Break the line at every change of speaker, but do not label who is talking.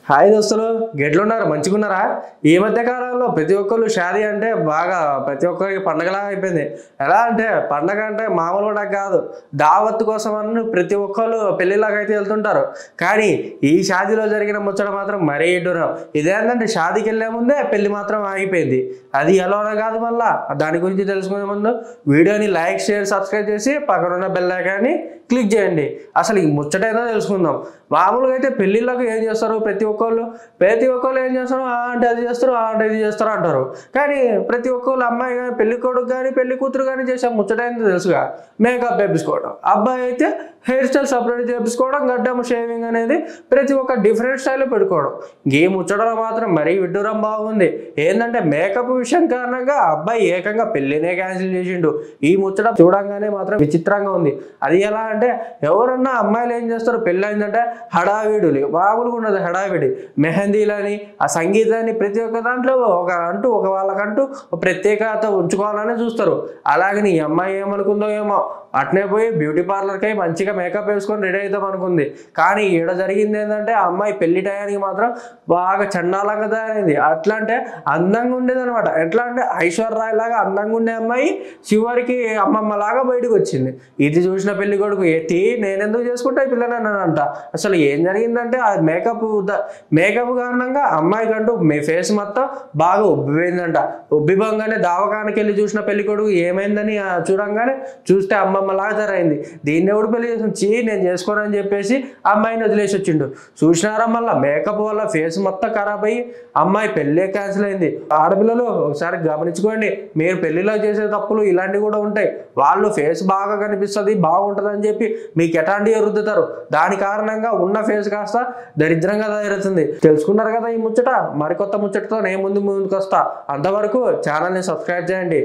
Hi దోస్తులు, గెట్లున్నారు? మంచిగున్నారా? ఈ మధ్య కాలంలో ప్రతి ఒక్కళ్ళు షాదీ అంటే బాగా ప్రతి ఒక్కరికి పండగలాగా అయిపోయింది. ఎలా అంటే పండగ అంటే మామూలు కూడా కాదు, దావత్ కోసం అని ప్రతి ఒక్కళ్ళు పెళ్లిలాగా అయితే వెళ్తుంటారు. కానీ ఈ షాదీలో జరిగిన ముచ్చట మాత్రం మరీ దూరం. ఇదేంటంటే షాదీకి వెళ్ళే ముందే పెళ్లి మాత్రం ఆగిపోయింది. అది ఎలానో కాదు. మళ్ళా దాని గురించి తెలుసుకునే ముందు వీడియోని లైక్, షేర్, సబ్స్క్రైబ్ చేసి పక్కనున్న బెల్ ఐకాన్ని క్లిక్ చేయండి. అసలు ఈ ముచ్చటైనా తెలుసుకుందాం. మామూలుగా అయితే పెళ్ళిళ్ళకు ఏం చేస్తారు? ప్రతి ఒక్కళ్ళు ఏం చేస్తారు? అంటే అది చేస్తారు, అంటే ఇది చేస్తారు అంటారు. కానీ ప్రతి ఒక్కళ్ళు అమ్మాయి కానీ పెళ్లి కొడుకు కానీ పెళ్లి కూతురు కానీ చేసే ముచ్చటైంది తెలుసుగా, మేకప్ వేపించుకోవడం. అబ్బాయి అయితే హెయిర్ స్టైల్ సపరేట్ చేపించుకోవడం, గడ్డం షేవింగ్ అనేది ప్రతి ఒక్క డిఫరెంట్ స్టైల్లో పెట్టుకోవడం. ఈ ముచ్చటలో మాత్రం మరీ విడ్డూరం బాగుంది. ఏంటంటే మేకప్ విషయం కారణంగా అబ్బాయి ఏకంగా పెళ్లినే క్యాన్సిల్ చేసిండు. ఈ ముచ్చట చూడంగానే మాత్రం విచిత్రంగా ఉంది. అది ఎలా అంటే ఎవరన్నా అమ్మాయిలు ఏం చేస్తారు? పెళ్ళి అయిందంటే హడావిడులు మామూలుగా ఉండదు. హడావిడి మెహందీలని, ఆ సంగీతాన్ని ప్రతి ఒక్క దాంట్లో ఒక వాళ్ళకంటూ ప్రత్యేకత ఉంచుకోవాలని చూస్తారు. అలాగని ఈ అమ్మాయి ఏమనుకుందో ఏమో, అట్నే పోయి బ్యూటీ పార్లర్కి మంచిగా మేకప్ వేసుకొని రెడీ అవుతాం అనుకుంది. కానీ ఈడ జరిగింది ఏంటంటే ఆ అమ్మాయి పెళ్లి టయానికి మాత్రం బాగా చండాలంగా తయారైంది. అట్లా అంటే అందంగా ఉండేది అనమాట. ఎట్లా అంటే ఐశ్వర్య లాగా అందంగా ఉండే అమ్మాయి చివరికి అమ్మమ్మ లాగా బయటకు వచ్చింది. ఇది చూసిన పెళ్లి కొడుకు ఎత్తి నేనెందుకు చేసుకుంటా ఈ పిల్లనంట. అసలు ఏం జరిగిందంటే ఆ మేకప్ కారణంగా అమ్మాయికంటూ ఫేస్ మొత్తం బాగా ఉబ్బిపోయిందంట. ఉబ్బిపోగానే దావకానికి వెళ్ళి చూసిన పెళ్లి కొడుకు ఏమైందని చూడంగానే చూస్తే అమ్మమ్మలాగా జరైంది. దీన్ని ఎవడు పెళ్లి చేసి నేను చేసుకోనని చెప్పేసి అమ్మాయిని వదిలేసి వచ్చిండు. చూసినారా మళ్ళీ మేకప్ వల్ల ఫేస్ మొత్తం ఖరాబ్ అయ్యి అమ్మాయి పెళ్ళే క్యాన్సిల్ అయింది. ఆడపిల్లలు ఒకసారి గమనించుకోండి, మీరు పెళ్లిలో చేసే తప్పులు ఇలాంటివి కూడా ఉంటాయి. వాళ్ళు ఫేస్ బాగా కనిపిస్తుంది, బాగుంటుంది అని చెప్పి మీకు ఎట్లాంటివి రుద్దుతారు. దాని కారణంగా ఉన్న ఫేస్ కాస్త దరిద్రంగా తయారవుతుంది. తెలుసుకున్నారు కదా ఈ ముచ్చట. మరికొత్త ముచ్చటతో నేను ముందుకు వస్తా. అంతవరకు ఛానల్ని సబ్స్క్రైబ్ చేయండి.